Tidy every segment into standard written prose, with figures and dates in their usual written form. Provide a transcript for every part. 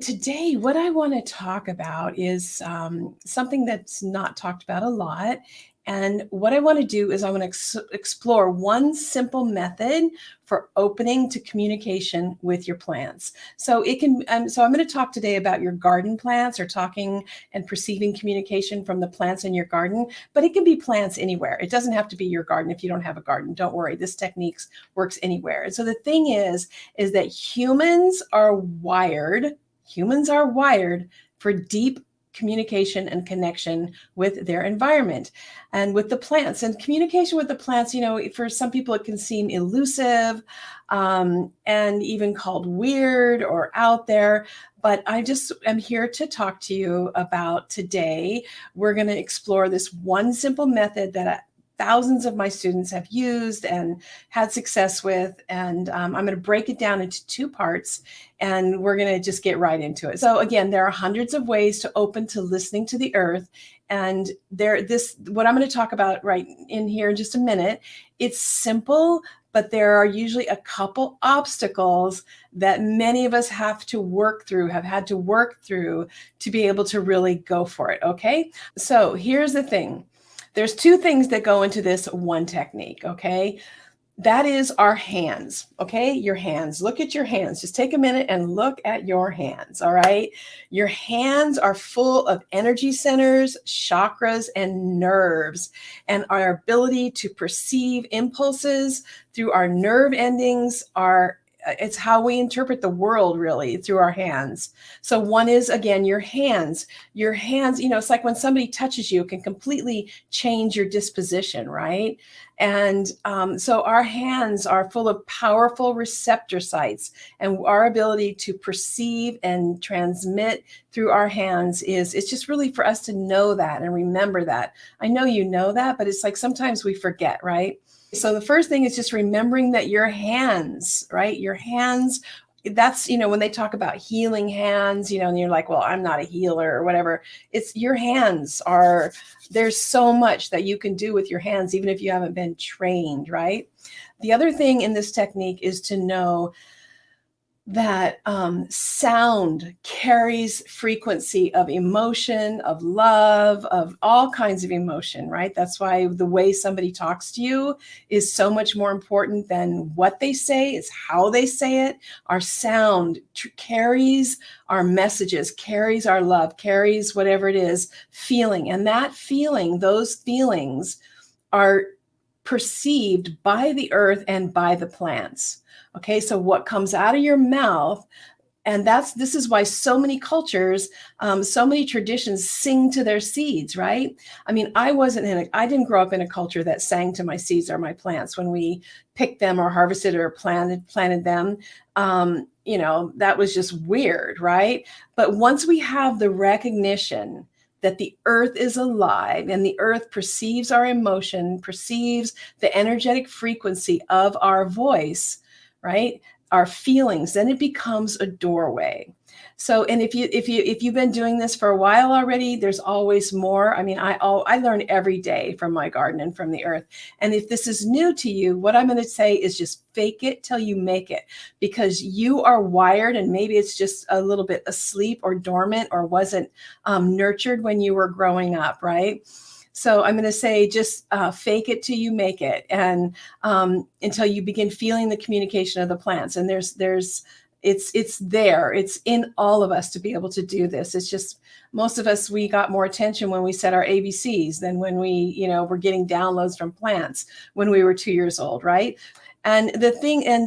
Today, what I want to talk about is something that's not talked about a lot. And what I want to do is I want to explore one simple method for opening to communication with your plants. So it can. So I'm going to talk today about your garden plants, or talking and perceiving communication from the plants in your garden. But it can be plants anywhere. It doesn't have to be your garden if you don't have a garden. Don't worry. This technique works anywhere. And so the thing is that humans are wired for deep communication and connection with their environment and with the plants. And communication with the plants, for some people it can seem elusive and even called weird or out there. But I just am here to talk to you about today. We're going to explore this one simple method that thousands of my students have used and had success with. And I'm going to break it down into two parts, and we're going to just get right into it. So again, there are hundreds of ways to open to listening to the earth. And what I'm going to talk about right in here in just a minute, it's simple, but there are usually a couple obstacles that many of us have had to work through to be able to really go for it. Okay. So here's the thing. There's two things that go into this one technique, okay? That is our hands, okay? Your hands. Look at your hands. Just take a minute and look at your hands, all right? Your hands are full of energy centers, chakras, and nerves, and our ability to perceive impulses through our nerve endings it's how we interpret the world, really, through our hands. So one is, again, your hands. Your hands, it's like when somebody touches you, it can completely change your disposition, right? And so our hands are full of powerful receptor sites, and our ability to perceive and transmit through our hands it's just really for us to know that and remember that. I know you know that, but it's like sometimes we forget, right? So the first thing is just remembering that your hands, right? Your hands, that's, when they talk about healing hands, and you're like, well, I'm not a healer or whatever. It's your hands there's so much that you can do with your hands, even if you haven't been trained, right? The other thing in this technique is to know that sound carries frequency of emotion, of love, of all kinds of emotion, right? That's why the way somebody talks to you is so much more important than what they say. It's how they say it. Our sound carries our messages, carries our love, carries whatever it is, feeling. And those feelings are perceived by the earth and by the plants. Okay, so what comes out of your mouth, and this is why so many cultures, so many traditions sing to their seeds, right? I mean, I didn't grow up in a culture that sang to my seeds or my plants when we picked them or harvested or planted them. That was just weird, right? But once we have the recognition that the earth is alive and the earth perceives our emotion, perceives the energetic frequency of our voice, right? Our feelings, then it becomes a doorway. So, and if you've been doing this for a while already, there's always more. I mean, I learn every day from my garden and from the earth. And if this is new to you, what I'm going to say is just fake it till you make it, because you are wired, and maybe it's just a little bit asleep or dormant or wasn't nurtured when you were growing up, right? So I'm going to say just fake it till you make it, and until you begin feeling the communication of the plants. And it's there. It's in all of us to be able to do this. It's just most of us, we got more attention when we said our ABCs than when we, were getting downloads from plants when we were 2 years old, right? And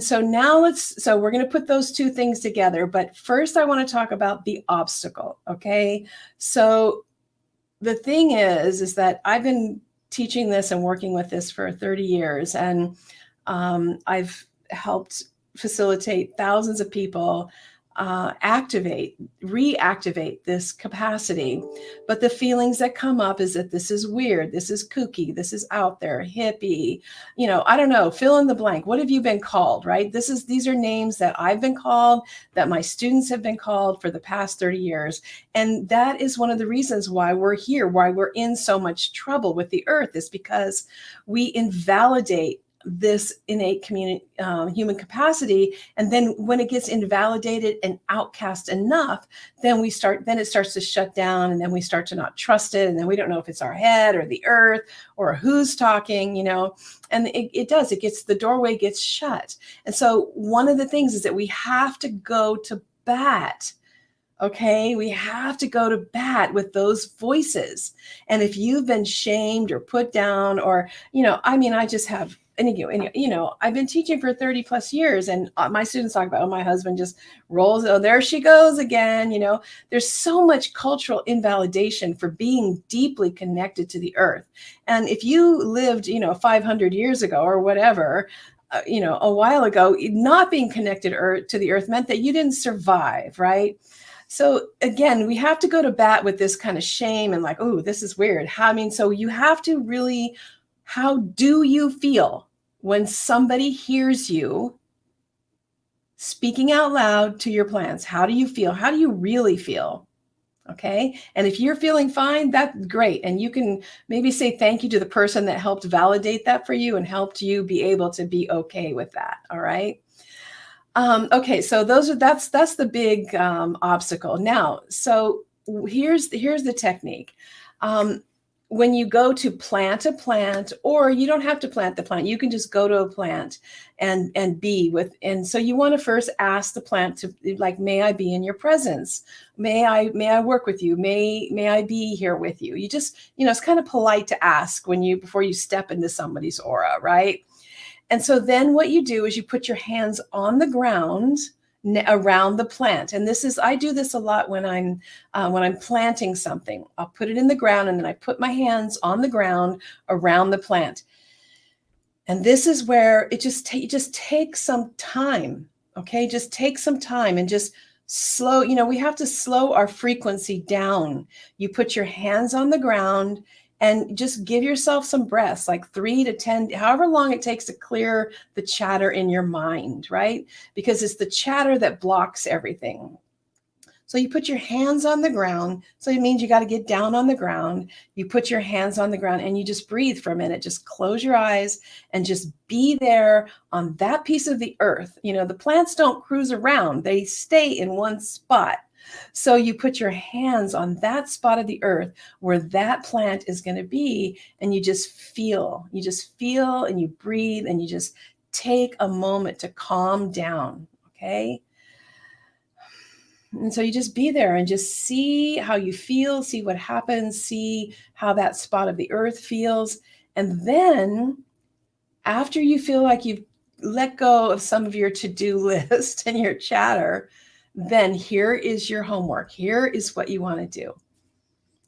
so now so we're going to put those two things together. But first I want to talk about the obstacle. Okay. So the thing is that I've been teaching this and working with this for 30 years, and I've helped facilitate thousands of people reactivate this capacity. But the feelings that come up is that this is weird, this is kooky, this is out there, hippie, I don't know, fill in the blank. What have you been called, right? These are names that I've been called, that my students have been called for the past 30 years. And that is one of the reasons why we're here, why we're in so much trouble with the earth, is because we invalidate this innate human capacity. And then when it gets invalidated and outcast enough, then it starts to shut down, and then we start to not trust it. And then we don't know if it's our head or the earth or who's talking, and the doorway gets shut. And so one of the things is that we have to go to bat. Okay, we have to go to bat with those voices. And if you've been shamed or put down, or, I just have, I've been teaching for 30 plus years, and my students talk about, my husband just rolls, there she goes again. There's so much cultural invalidation for being deeply connected to the earth. And if you lived, 500 years ago or whatever, a while ago, not being connected to the earth meant that you didn't survive, right? So again, we have to go to bat with this kind of shame and like, oh, this is weird. So you have to really, how do you feel when somebody hears you speaking out loud to your plants? How do you feel? How do you really feel? Okay. And if you're feeling fine, that's great. And you can maybe say thank you to the person that helped validate that for you and helped you be able to be okay with that. All right. Okay, so that's the big obstacle. Now, so here's the technique. When you go to plant a plant, or you don't have to plant the plant, you can just go to a plant and be with. And so you want to first ask the plant to, like, may I be in your presence? May I work with you? May I be here with you? You just, it's kind of polite to ask before you step into somebody's aura, right? And so then what you do is you put your hands on the ground around the plant. And I do this a lot when I'm planting something. I'll put it in the ground, and then I put my hands on the ground around the plant. And this is where it just takes some time. Okay. Just take some time and just slow, we have to slow our frequency down. You put your hands on the ground and just give yourself some breaths, like 3 to 10, however long it takes to clear the chatter in your mind, right? Because it's the chatter that blocks everything. So you put your hands on the ground. So it means you got to get down on the ground. You put your hands on the ground and you just breathe for a minute. Just close your eyes and just be there on that piece of the earth. The plants don't cruise around. They stay in one spot. So you put your hands on that spot of the earth where that plant is going to be, and you just feel and you breathe, and you just take a moment to calm down. Okay. And so you just be there and just see how you feel, see what happens, see how that spot of the earth feels. And then after you feel like you've let go of some of your to-do list and your chatter, then here is your homework. Here is what you want to do.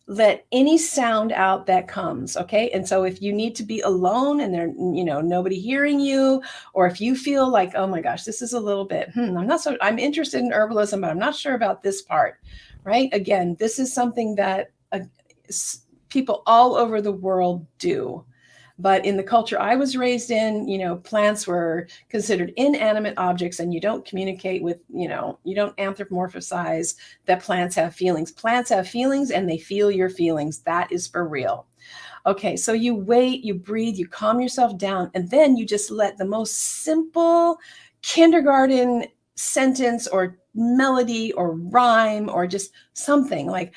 Let any sound out that comes, okay? And so if you need to be alone and there's, nobody hearing you, or if you feel like, oh my gosh, this is a little bit, I'm interested in herbalism, but I'm not sure about this part, right? Again, this is something that people all over the world do. But in the culture I was raised in, plants were considered inanimate objects, and you don't communicate with, you don't anthropomorphize that plants have feelings. Plants have feelings, and they feel your feelings. That is for real. Okay, so you wait, you breathe, you calm yourself down, and then you just let the most simple kindergarten sentence or melody or rhyme or just something like,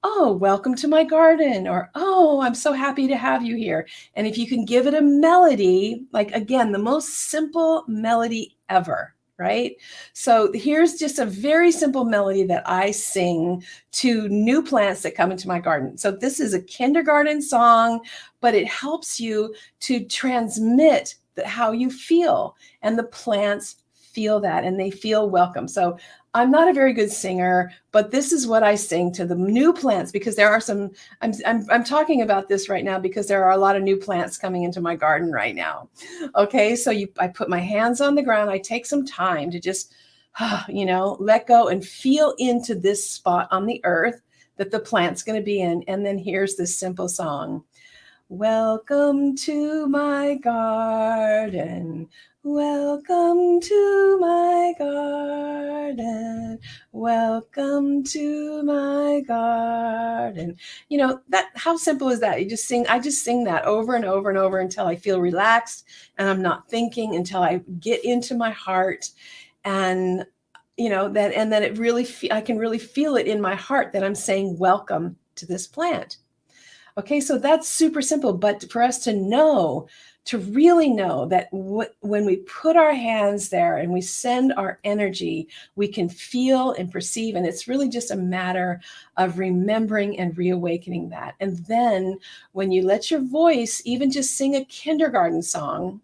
oh, welcome to my garden, or, oh, I'm so happy to have you here. And if you can give it a melody, like, again, the most simple melody ever, right? So here's just a very simple melody that I sing to new plants that come into my garden. So this is a kindergarten song, but it helps you to transmit how you feel, and the plants feel that, and they feel welcome. So I'm not a very good singer, but this is what I sing to the new plants, because there are some, I'm talking about this right now because there are a lot of new plants coming into my garden right now. Okay. So I put my hands on the ground. I take some time to just, let go and feel into this spot on the earth that the plant's going to be in. And then here's this simple song. Welcome to my garden. Welcome to my garden. Welcome to my garden. That how simple is that? I just sing that over and over and over until I feel relaxed and I'm not thinking, until I get into my heart. And then I can really feel it in my heart that I'm saying welcome to this plant. Okay, so that's super simple. But for us to really know that when we put our hands there and we send our energy, we can feel and perceive. And it's really just a matter of remembering and reawakening that. And then when you let your voice even just sing a kindergarten song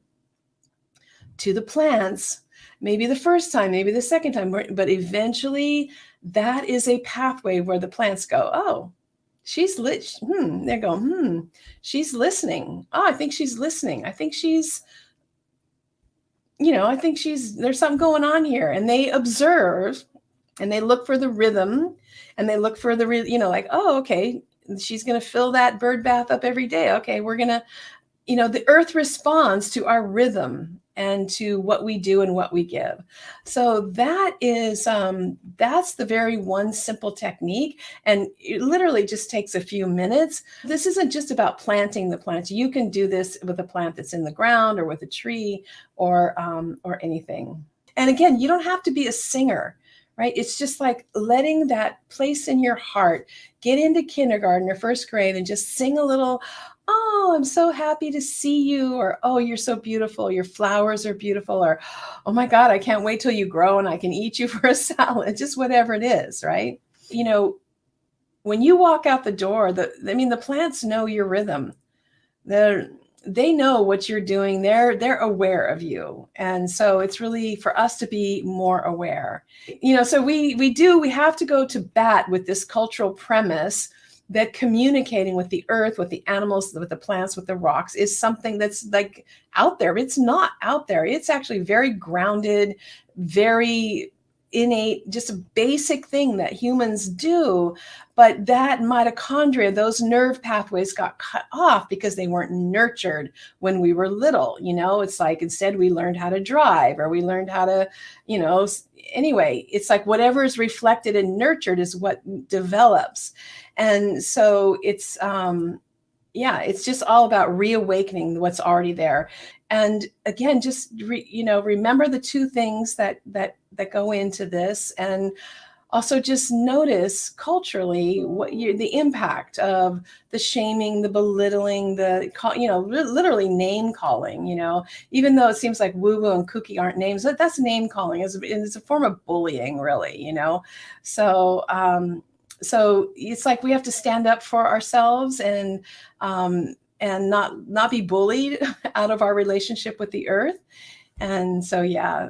to the plants, maybe the first time, maybe the second time, but eventually that is a pathway where the plants go, oh, she's lit. They go, she's listening. Oh, I think she's listening. I think there's something going on here. And they observe and they look for the rhythm and they look for like, oh, okay, she's going to fill that bird bath up every day. Okay, we're going to, the earth responds to our rhythm and to what we do and what we give. So that's the very one simple technique. And it literally just takes a few minutes. This isn't just about planting the plants. You can do this with a plant that's in the ground or with a tree or anything. And again, you don't have to be a singer, right? It's just like letting that place in your heart get into kindergarten or first grade and just sing a little, oh, I'm so happy to see you, or oh, you're so beautiful, your flowers are beautiful, or oh my God, I can't wait till you grow and I can eat you for a salad, just whatever it is, right? When you walk out the door, the plants know your rhythm. They know what you're doing. They're aware of you. And so it's really for us to be more aware. So we have to go to bat with this cultural premise that communicating with the earth, with the animals, with the plants, with the rocks is something that's like out there. It's not out there. It's actually very grounded, very innate, just a basic thing that humans do. But that mitochondria, those nerve pathways got cut off because they weren't nurtured when we were little. It's like instead we learned how to drive, or we learned how to, anyway, it's like whatever is reflected and nurtured is what develops. And so it's just all about reawakening what's already there. And again, just remember the two things that go into this, and also just notice culturally the impact of the shaming, the belittling, literally name calling. Even though it seems like woo-woo and kooky aren't names, that's name calling. It's a form of bullying, really. So it's like we have to stand up for ourselves and not be bullied out of our relationship with the earth. And so, yeah.